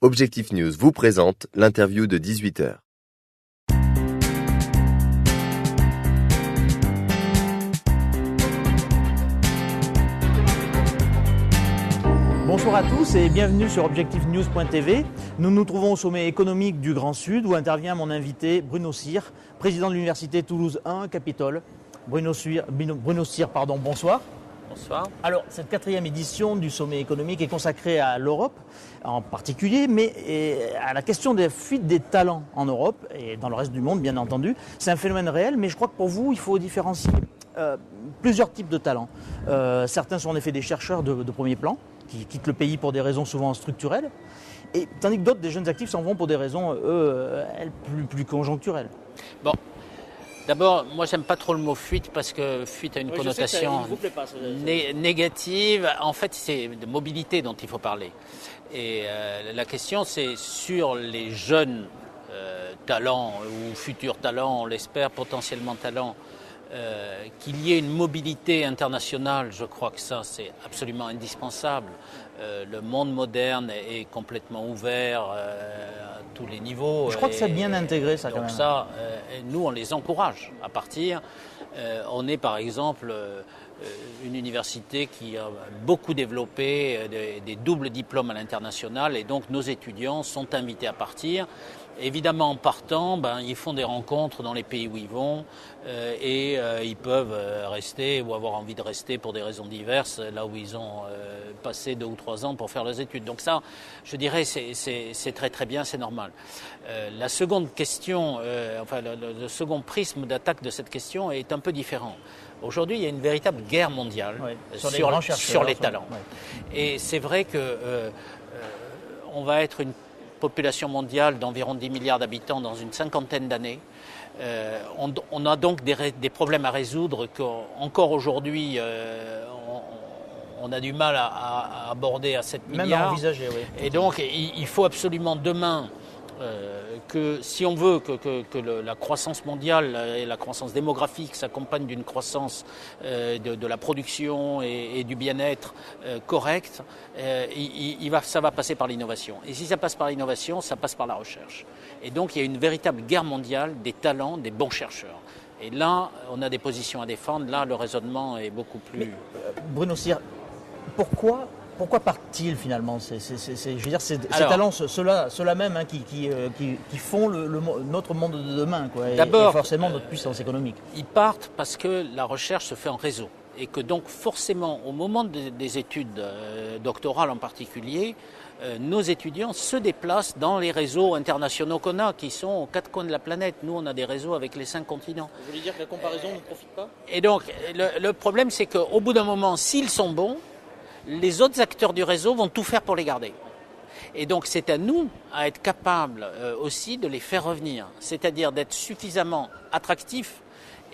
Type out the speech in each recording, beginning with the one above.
Objectif News vous présente l'interview de 18h. Bonjour à tous et bienvenue sur objectifnews.tv. Nous nous trouvons au sommet économique du Grand Sud où intervient mon invité Bruno Cyr, président de l'Université Toulouse 1 Capitole. Bruno Cyr, bonsoir. Bonsoir. Alors, cette 4e édition du sommet économique est consacrée à l'Europe en particulier, mais à la question des fuites des talents en Europe et dans le reste du monde, bien entendu. C'est un phénomène réel, mais je crois que pour vous, il faut différencier plusieurs types de talents. Certains sont en effet des chercheurs de premier plan, qui quittent le pays pour des raisons souvent structurelles, et tandis que d'autres, des jeunes actifs, s'en vont pour des raisons, plus conjoncturelles. Bon. D'abord, moi j'aime pas trop le mot fuite parce que fuite a une connotation négative. En fait, c'est de mobilité dont il faut parler. Et la question c'est sur les jeunes talents ou futurs talents, on l'espère, potentiellement talents, qu'il y ait une mobilité internationale, je crois que ça c'est absolument indispensable. Le monde moderne est complètement ouvert à tous les niveaux. Je crois que c'est bien intégré ça quand même. Donc ça, nous on les encourage à partir. On est par exemple une université qui a beaucoup développé des doubles diplômes à l'international et donc nos étudiants sont invités à partir. Évidemment, en partant, ils font des rencontres dans les pays où ils vont et ils peuvent rester ou avoir envie de rester pour des raisons diverses là où ils ont passé 2 ou 3 ans pour faire leurs études. Donc ça, je dirais, c'est très très bien, c'est normal. La seconde question, le second prisme d'attaque de cette question est un peu différent. Aujourd'hui, il y a une véritable guerre mondiale sur les talents. Et c'est vrai que on va être une population mondiale d'environ 10 milliards d'habitants dans une 50aine d'années. On a donc des problèmes à résoudre qu'encore aujourd'hui on a du mal à aborder à 7 milliards. Même à envisager, oui. Et donc il faut absolument demain que si on veut que la croissance mondiale et la croissance démographique s'accompagnent d'une croissance de la production et du bien-être correcte, ça va passer par l'innovation. Et si ça passe par l'innovation, ça passe par la recherche. Et donc il y a une véritable guerre mondiale des talents, des bons chercheurs. Et là, on a des positions à défendre. Là, le raisonnement est beaucoup plus... Mais, Bruno Cyr, pourquoi partent-ils finalement ces talents, ceux-là même qui font notre monde de demain, quoi, et forcément notre puissance économique. Ils partent parce que la recherche se fait en réseau et que donc forcément au moment des études doctorales en particulier, nos étudiants se déplacent dans les réseaux internationaux qu'on a, qui sont aux 4 coins de la planète. Nous, on a des réseaux avec les 5 continents. Vous voulez dire que la comparaison ne profite pas ? Et donc, le problème, c'est qu'au bout d'un moment, s'ils sont bons, les autres acteurs du réseau vont tout faire pour les garder. Et donc c'est à nous à être capables aussi de les faire revenir, c'est-à-dire d'être suffisamment attractifs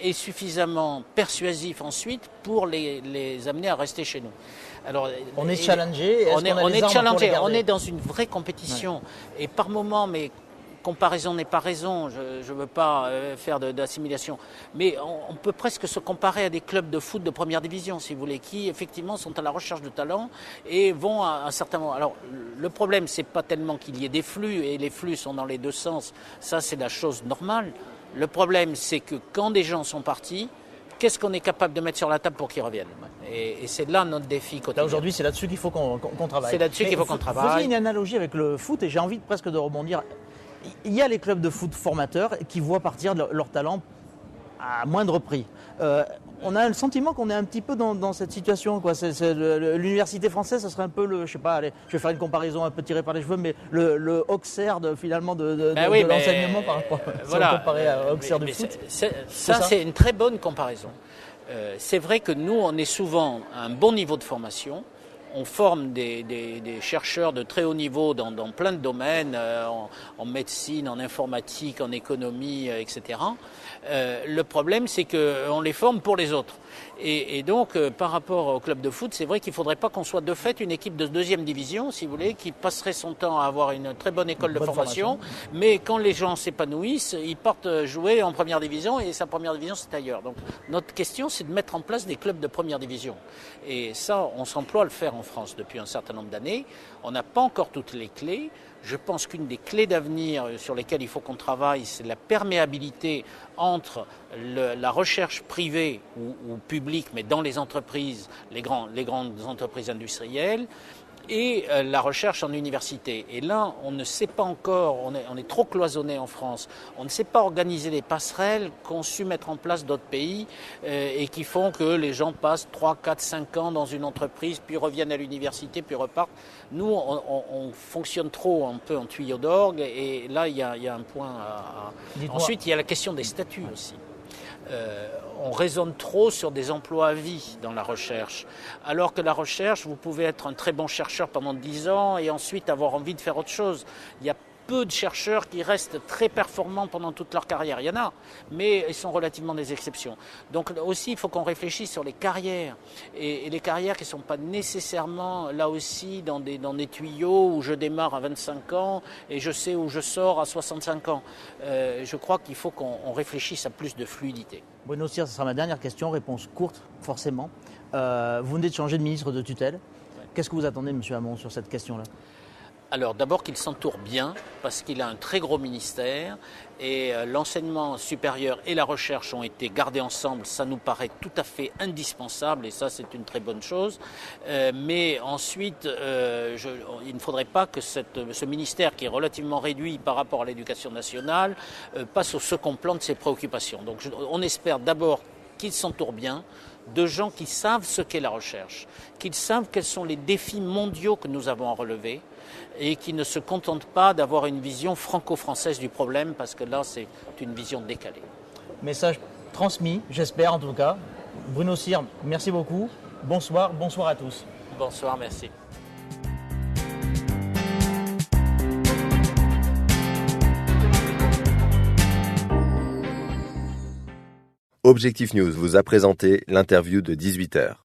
et suffisamment persuasifs ensuite pour les amener à rester chez nous. Alors, on est challengé. On est dans une vraie compétition. Ouais. Et par moments, mais comparaison n'est pas raison, je ne veux pas faire d'assimilation, mais on peut presque se comparer à des clubs de foot de première division, si vous voulez, qui effectivement sont à la recherche de talents et vont à un certain moment. Alors le problème, c'est pas tellement qu'il y ait des flux, et les flux sont dans les deux sens, ça c'est la chose normale. Le problème, c'est que quand des gens sont partis, qu'est-ce qu'on est capable de mettre sur la table pour qu'ils reviennent ? Et c'est là notre défi quotidien. Là, aujourd'hui, c'est là-dessus qu'il faut qu'on travaille. C'est là-dessus qu'il faut qu'on travaille. Vous faisiez une analogie avec le foot et j'ai envie presque de rebondir. Il y a les clubs de foot formateurs qui voient partir leurs talents à moindre prix. On a le sentiment qu'on est un petit peu dans cette situation, quoi. L'université française, ça serait un peu je sais pas, allez, je vais faire une comparaison un peu tirée par les cheveux, mais le Auxerre finalement de l'enseignement par rapport comparé à Auxerre du foot. C'est une très bonne comparaison. C'est vrai que nous, on est souvent à un bon niveau de formation. On forme des chercheurs de très haut niveau dans plein de domaines, en médecine, en informatique, en économie, etc. Le problème, c'est qu'on les forme pour les autres. Et donc, par rapport au club de foot, c'est vrai qu'il ne faudrait pas qu'on soit de fait une équipe de 2e division, si vous voulez, qui passerait son temps à avoir une très bonne école de formation. Mais quand les gens s'épanouissent, ils partent jouer en première division et sa première division, c'est ailleurs. Donc, notre question, c'est de mettre en place des clubs de première division. Et ça, on s'emploie à le faire en France depuis un certain nombre d'années. On n'a pas encore toutes les clés. Je pense qu'une des clés d'avenir sur lesquelles il faut qu'on travaille, c'est la perméabilité entre la recherche privée ou publique, mais dans les entreprises, les grandes entreprises industrielles, et la recherche en université. Et là, on ne sait pas encore, on est trop cloisonné en France, on ne sait pas organiser les passerelles qu'ont su mettre en place d'autres pays et qui font que les gens passent 3, 4, 5 ans dans une entreprise, puis reviennent à l'université, puis repartent. Nous, on fonctionne trop un peu en tuyau d'orgue et là, il y a un point à... Ensuite, il y a la question des statuts aussi. On raisonne trop sur des emplois à vie dans la recherche. Alors que la recherche, vous pouvez être un très bon chercheur pendant 10 ans et ensuite avoir envie de faire autre chose. Il y a peu de chercheurs qui restent très performants pendant toute leur carrière. Il y en a, mais ils sont relativement des exceptions. Donc aussi, il faut qu'on réfléchisse sur les carrières. Et les carrières qui ne sont pas nécessairement, là aussi, dans des tuyaux où je démarre à 25 ans et je sais où je sors à 65 ans. Je crois qu'il faut qu'on réfléchisse à plus de fluidité. Bruno Cyr, ce sera ma dernière question, réponse courte, forcément. Vous venez de changer de ministre de tutelle. Ouais. Qu'est-ce que vous attendez, M. Hamon, sur cette question-là ? Alors d'abord qu'il s'entoure bien, parce qu'il a un très gros ministère et l'enseignement supérieur et la recherche ont été gardés ensemble, ça nous paraît tout à fait indispensable et ça c'est une très bonne chose. Mais ensuite, il ne faudrait pas que ce ministère qui est relativement réduit par rapport à l'éducation nationale passe au second plan de ses préoccupations. Donc on espère d'abord qu'il s'entoure bien de gens qui savent ce qu'est la recherche, qu'ils savent quels sont les défis mondiaux que nous avons à relever et qui ne se contentent pas d'avoir une vision franco-française du problème parce que là, c'est une vision décalée. Message transmis, j'espère en tout cas. Bruno Cyr, merci beaucoup. Bonsoir à tous. Bonsoir, merci. Objectif News vous a présenté l'interview de 18h.